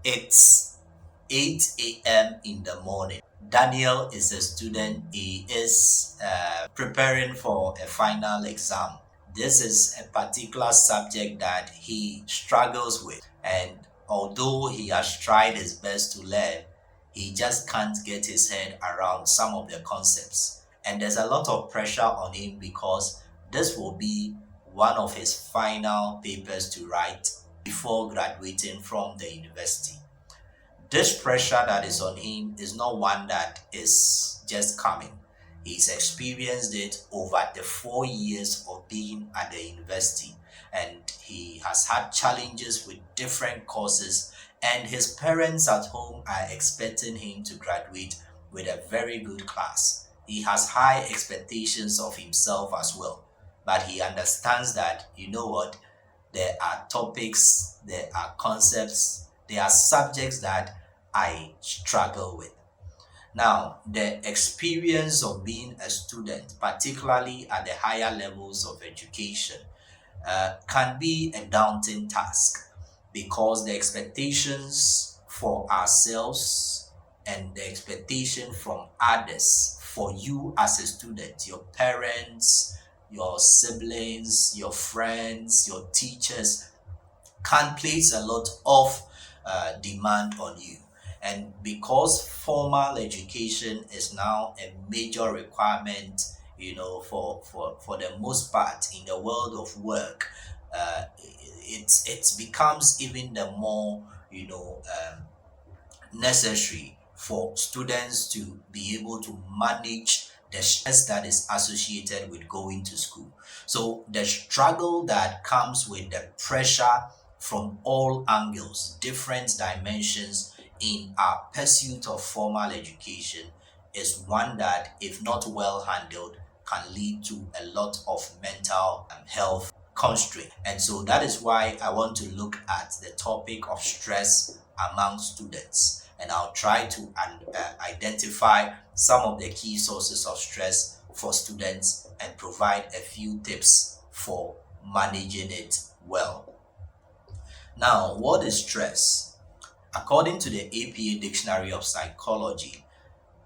It's 8 a.m. in the morning. Daniel is a student. He is preparing for a final exam. This is a particular subject that he struggles with. And although he has tried his best to learn, he just can't get his head around some of the concepts. And there's a lot of pressure on him because this will be one of his final papers to write before graduating from the university. This pressure that is on him is not one that is just coming. He's experienced it over the 4 years of being at the university, and he has had challenges with different courses, and his parents at home are expecting him to graduate with a very good class. He has high expectations of himself as well, but he understands that, you know what, there are topics, there are concepts, there are subjects that I struggle with. Now, the experience of being a student, particularly at the higher levels of education, can be a daunting task because the expectations for ourselves and the expectation from others for you as a student, your parents, your siblings, your friends, your teachers, can place a lot of demand on you. And because formal education is now a major requirement, for the most part in the world of work, it becomes even the more, necessary for students to be able to manage the stress that is associated with going to school. So the struggle that comes with the pressure from all angles, different dimensions in our pursuit of formal education is one that, if not well handled, can lead to a lot of mental health constraint. And so that is why I want to look at the topic of stress among students. And I'll try to identify some of the key sources of stress for students and provide a few tips for managing it well. Now, what is stress? According to the APA Dictionary of Psychology,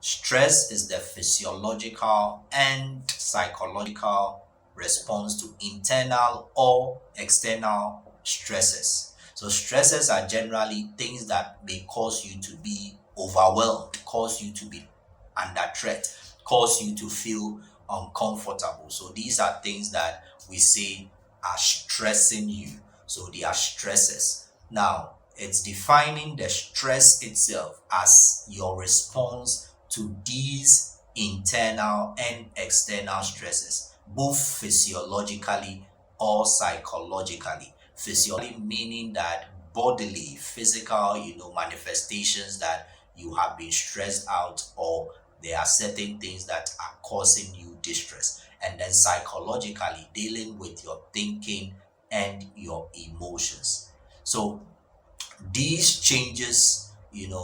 stress is the physiological and psychological response to internal or external stresses. So stresses are generally things that may cause you to be overwhelmed, cause you to be under threat, cause you to feel uncomfortable. So these are things that we say are stressing you. So they are stresses. Now, it's defining the stress itself as your response to these internal and external stresses, both physiologically or psychologically. Physiologically meaning that bodily, physical, manifestations that you have been stressed out, or there are certain things that are causing you distress. And then psychologically dealing with your thinking and your emotions. So these changes,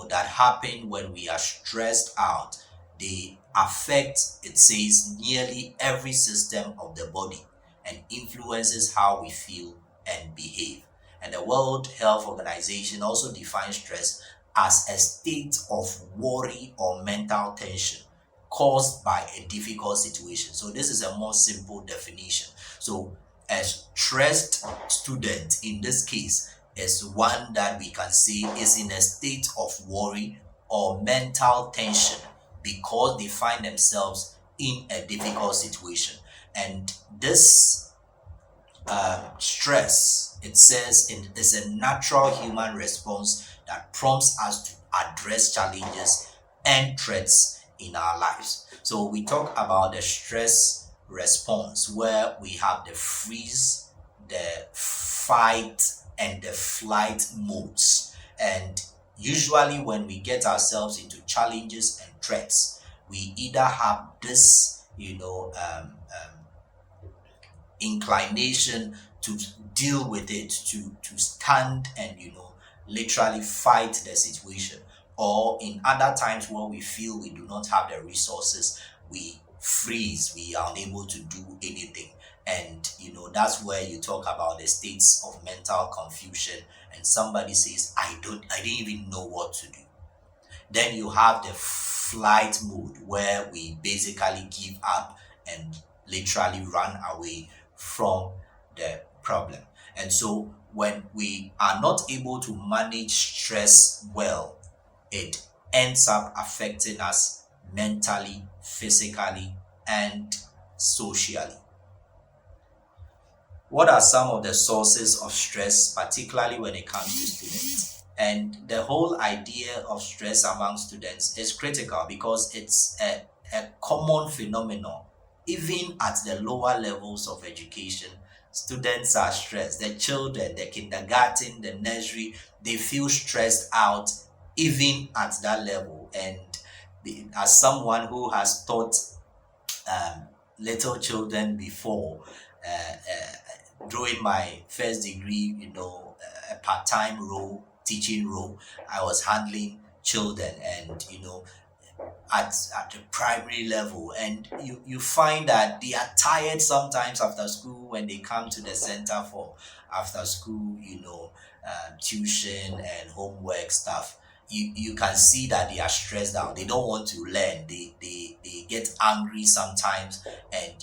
that happen when we are stressed out, they affect, it says, nearly every system of the body and influences how we feel and behave. And the World Health Organization also defines stress as a state of worry or mental tension caused by a difficult situation. So this is a more simple definition. So a stressed student in this case is one that we can say is in a state of worry or mental tension because they find themselves in a difficult situation. And this stress, it says, is a natural human response that prompts us to address challenges and threats in our lives. So we talk about the stress response where we have the freeze, the fight, and the flight modes. And usually when we get ourselves into challenges and threats, we either have this, inclination to deal with it, to stand and, literally fight the situation. Or in other times where we feel we do not have the resources, we freeze, we are unable to do anything. And that's where you talk about the states of mental confusion, and somebody says, I didn't even know what to do. Then you have the flight mode where we basically give up and literally run away from the problem. And so when we are not able to manage stress well, it ends up affecting us mentally, physically, and socially. What are some of the sources of stress, particularly when it comes to students? And the whole idea of stress among students is critical because it's a common phenomenon. Even at the lower levels of education, students are stressed. The children, the kindergarten, the nursery, they feel stressed out even at that level. And as someone who has taught um, little children before, during my first degree, a part-time role, teaching role, I was handling children, and at the primary level, and you find that they are tired sometimes after school when they come to the center for after school, tuition and homework stuff. You can see that they are stressed out. They don't want to learn. They get angry sometimes, and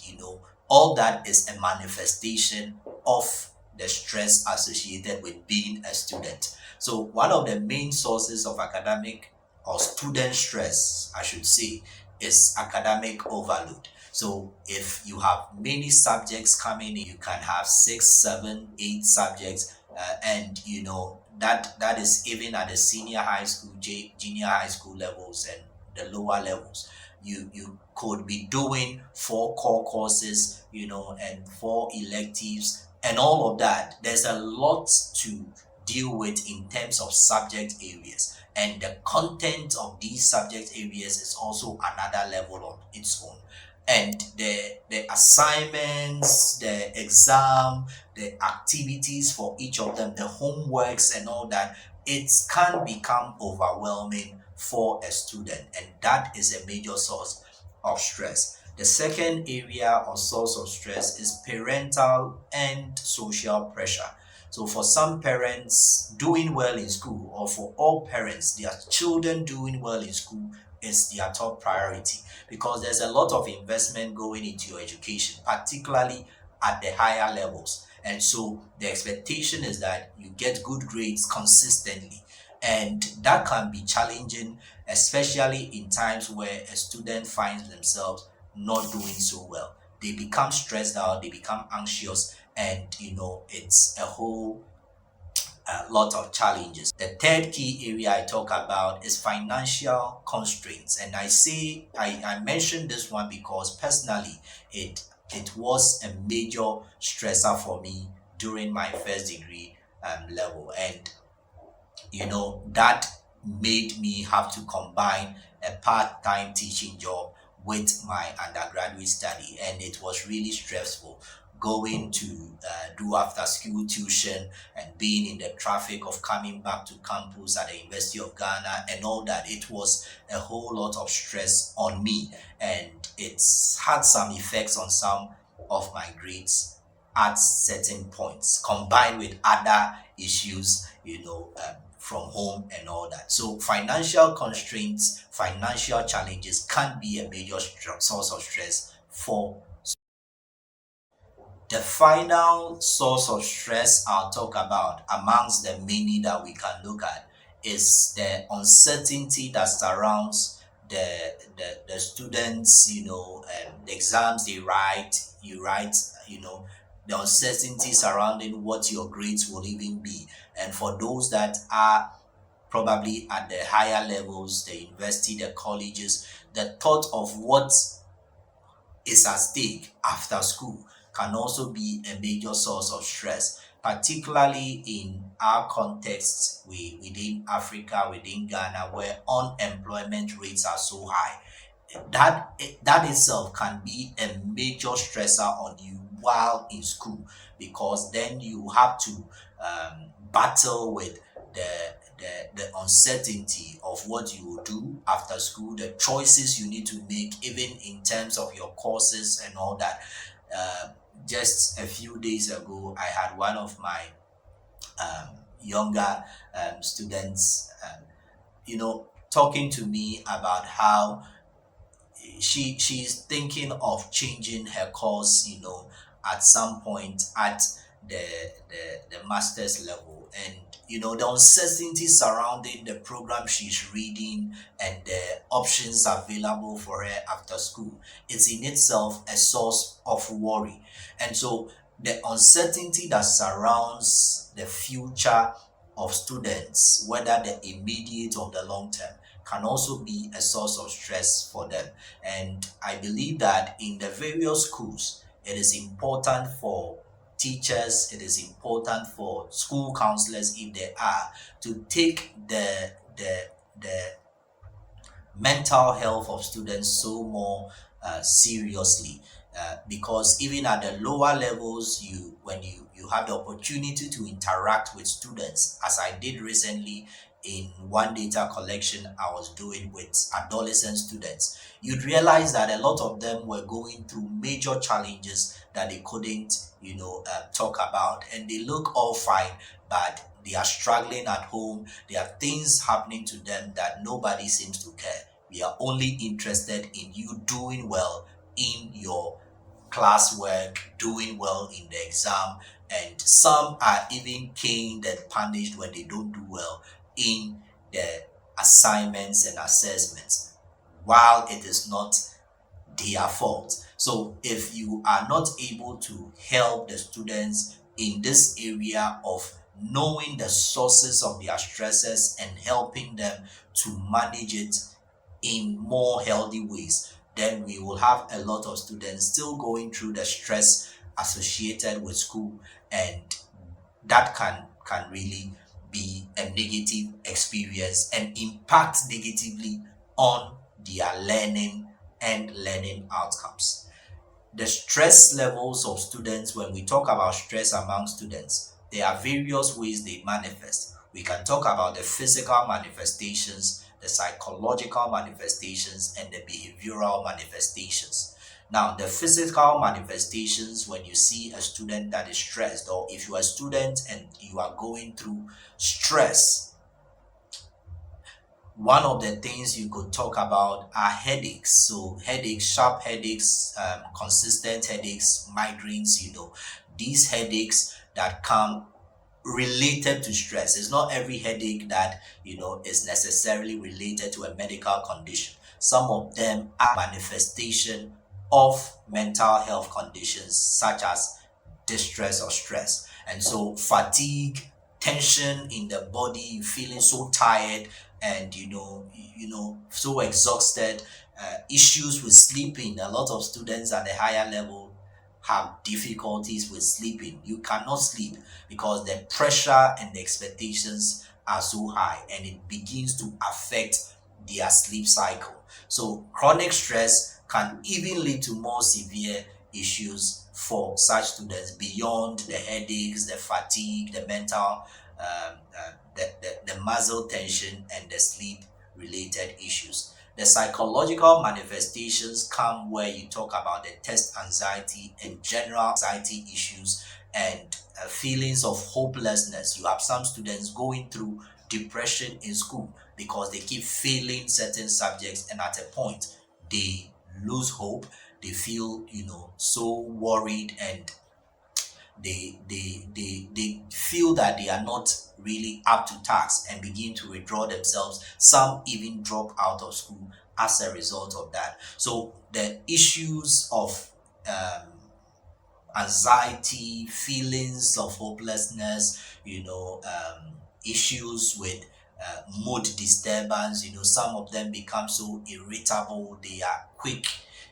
all that is a manifestation of the stress associated with being a student. So one of the main sources of academic or student stress, I should say, is academic overload. So if you have many subjects coming in, you can have 6, 7, 8 subjects, and that is even at the senior high school, junior high school levels, and the lower levels. You could be doing 4 core courses, and 4 electives, and all of that. There's a lot to deal with in terms of subject areas, and the content of these subject areas is also another level on its own. And the assignments, the exam, the activities for each of them, the homeworks and all that, it can become overwhelming for a student, and that is a major source of stress. The second area or source of stress is parental and social pressure. So for some parents, doing well in school, or for all parents, their children doing well in school is their top priority, because there's a lot of investment going into your education, particularly at the higher levels. And so the expectation is that you get good grades consistently. And that can be challenging, especially in times where a student finds themselves not doing so well. They become stressed out, they become anxious, and it's a whole lot of challenges. The third key area I talk about is financial constraints, and I mentioned this one because personally it was a major stressor for me during my first degree level, and that made me have to combine a part-time teaching job with my undergraduate study, and it was really stressful going to do after school tuition and being in the traffic of coming back to campus at the University of Ghana and all that. It was a whole lot of stress on me, and it's had some effects on some of my grades at certain points, combined with other issues, from home and all that. So financial constraints, financial challenges can be a major source of stress for. The final source of stress I'll talk about, amongst the many that we can look at, is the uncertainty that surrounds the students, the exams they write, you write, the uncertainty surrounding what your grades will even be. And for those that are probably at the higher levels, the university, the colleges, the thought of what is at stake after school can also be a major source of stress, particularly in our context within Africa, within Ghana, where unemployment rates are so high. That itself can be a major stressor on you while in school, because then you have to battle with the uncertainty of what you will do after school, the choices you need to make, even in terms of your courses and all that. Uh, just a few days ago, I had one of my younger students, talking to me about how she's thinking of changing her course, at some point at the the master's level. And the uncertainty surrounding the program she's reading and the options available for her after school is in itself a source of worry. And so the uncertainty that surrounds the future of students, whether the immediate or the long term, can also be a source of stress for them. And I believe that in the various schools, it is important for teachers, it is important for school counselors, if they are, to take the mental health of students so more seriously, because even at the lower levels, when you have the opportunity to interact with students, as I did recently in one data collection I was doing with adolescent students, you'd realize that a lot of them were going through major challenges that they couldn't talk about, and they look all fine, but they are struggling at home. There are things happening to them that nobody seems to care. We are only interested in you doing well in your classwork, doing well in the exam, and some are even caned and punished when they don't do well in the assignments and assessments, while it is not their fault. So if you are not able to help the students in this area of knowing the sources of their stresses and helping them to manage it in more healthy ways, then we will have a lot of students still going through the stress associated with school, and that can really be a negative experience and impact negatively on their learning and learning outcomes. The stress levels of students, when we talk about stress among students, there are various ways they manifest. We can talk about the physical manifestations, the psychological manifestations, and the behavioral manifestations. Now, the physical manifestations, when you see a student that is stressed, or if you are a student and you are going through stress, one of the things you could talk about are headaches. So headaches, sharp headaches, consistent headaches, migraines, these headaches that come related to stress. It's not every headache that, is necessarily related to a medical condition. Some of them are manifestation of mental health conditions such as distress or stress. And so fatigue, tension in the body, feeling so tired and so exhausted, issues with sleeping. A lot of students at the higher level have difficulties with sleeping. You cannot sleep because the pressure and the expectations are so high, and it begins to affect their sleep cycle. So chronic stress can even lead to more severe issues for such students beyond the headaches, the fatigue, the mental, the muscle tension, and the sleep related issues. The psychological manifestations come where you talk about the test anxiety and general anxiety issues, and feelings of hopelessness. You have some students going through depression in school because they keep failing certain subjects, and at a point they lose hope. They feel so worried, and they feel that they are not really up to task and begin to withdraw themselves. Some even drop out of school as a result of that. So the issues of anxiety, feelings of hopelessness, issues with mood disturbance. Some of them become so irritable, they are quick,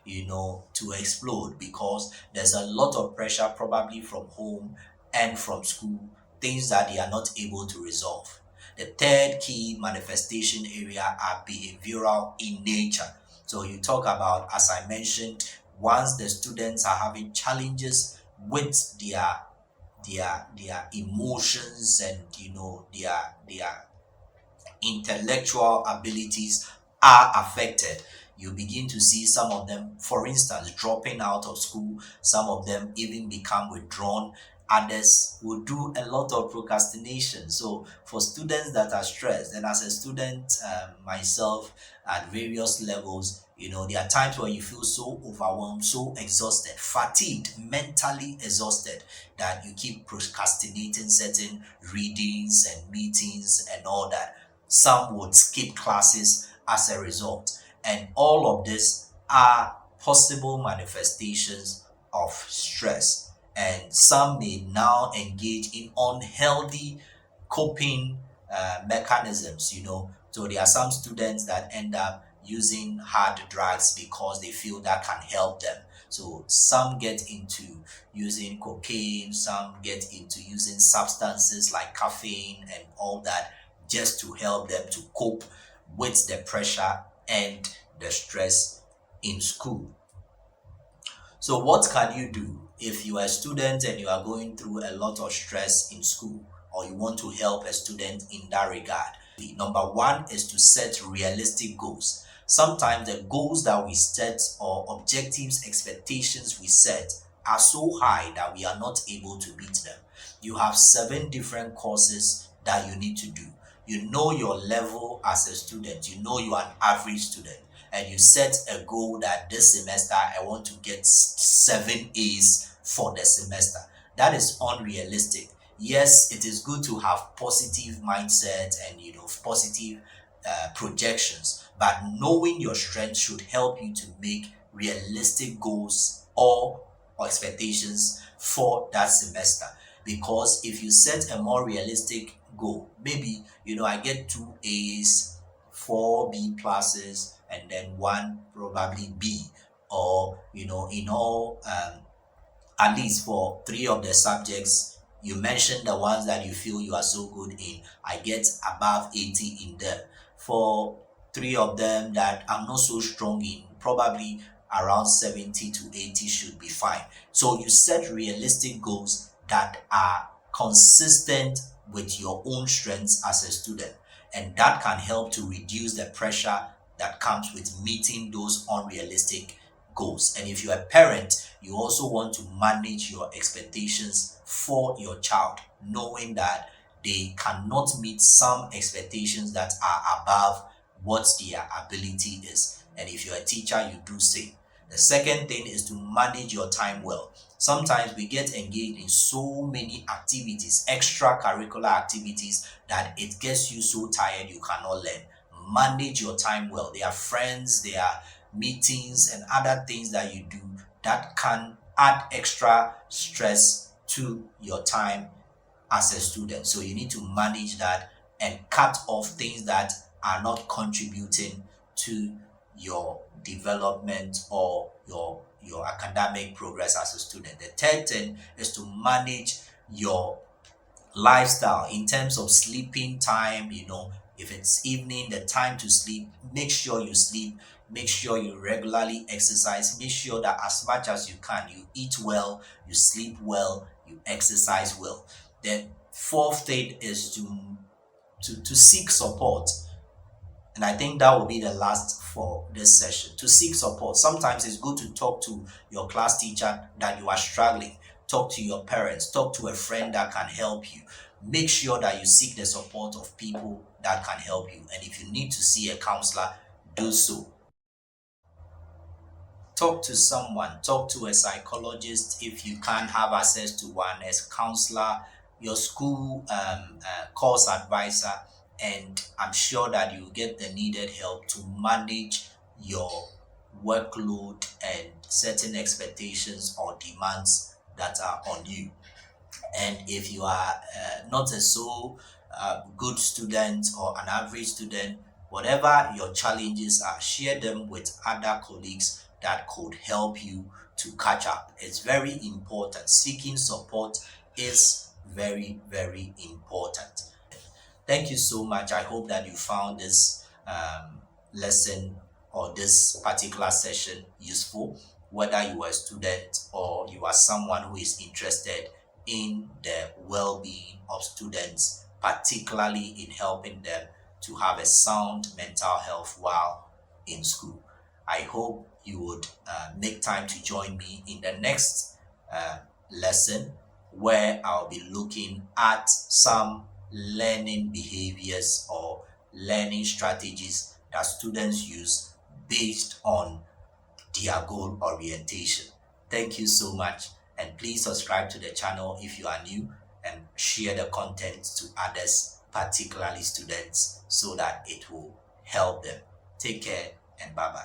to explode because there's a lot of pressure, probably from home and from school, things that they are not able to resolve. The third key manifestation area are behavioral in nature. So you talk about, as I mentioned, once the students are having challenges with their emotions and their intellectual abilities are affected, you begin to see some of them, for instance, dropping out of school. Some of them even become withdrawn. Others will do a lot of procrastination. So for students that are stressed, and as a student myself at various levels, there are times where you feel so overwhelmed, so exhausted, fatigued, mentally exhausted, that you keep procrastinating certain readings and meetings and all that. Some would skip classes as a result. And all of this are possible manifestations of stress. And some may now engage in unhealthy coping mechanisms. So there are some students that end up using hard drugs because they feel that can help them. So some get into using cocaine, some get into using substances like caffeine and all that, just to help them to cope with the pressure and the stress in school. So what can you do if you are a student and you are going through a lot of stress in school, or you want to help a student in that regard? Number one is to set realistic goals. Sometimes the goals that we set, or objectives, expectations we set, are so high that we are not able to meet them. You have 7 different courses that you need to do. You know your level as a student, you know you are an average student, and you set a goal that this semester I want to get 7 A's for the semester. That is unrealistic. Yes, it is good to have positive mindset and positive projections, but knowing your strengths should help you to make realistic goals or expectations for that semester. Because if you set a more realistic goal, maybe I get 2 A's, 4 B pluses, and then one probably B, or in all, at least for 3 of the subjects you mentioned, the ones that you feel you are so good in, I get above 80 in them. For 3 of them that I'm not so strong in, probably around 70 to 80 should be fine. So you set realistic goals that are consistent with your own strengths as a student, and that can help to reduce the pressure that comes with meeting those unrealistic goals. And if you're a parent, you also want to manage your expectations for your child, knowing that they cannot meet some expectations that are above what their ability is. And if you're a teacher, you do same. The second thing is to manage your time well. Sometimes we get engaged in so many activities, extracurricular activities, that it gets you so tired you cannot learn. Manage your time well. There are friends, there are meetings and other things that you do that can add extra stress to your time as a student. So you need to manage that and cut off things that are not contributing to your development or your academic progress as a student. The third thing is to manage your lifestyle in terms of sleeping time. If it's evening, the time to sleep, make sure you sleep, make sure you regularly exercise, make sure that as much as you can, you eat well, you sleep well, you exercise well. The fourth thing is to seek support. And I think that will be the last for this session. To seek support. Sometimes it's good to talk to your class teacher that you are struggling. Talk to your parents. Talk to a friend that can help you. Make sure that you seek the support of people that can help you. And if you need to see a counselor, do so. Talk to someone. Talk to a psychologist if you can't have access to one, as counselor, your school course advisor, and I'm sure that you get the needed help to manage your workload and certain expectations or demands that are on you. And if you are not a so good student or an average student, whatever your challenges are, share them with other colleagues that could help you to catch up. It's very important. Seeking support is very, very important. Thank you so much. I hope that you found this lesson or this particular session useful, whether you are a student or you are someone who is interested in the well-being of students, particularly in helping them to have a sound mental health while in school. I hope you would make time to join me in the next uh, lesson, where I'll be looking at some learning behaviors or learning strategies that students use based on their goal orientation. Thank you so much, and please subscribe to the channel if you are new, and share the content to others, particularly students, so that it will help them. Take care and bye bye.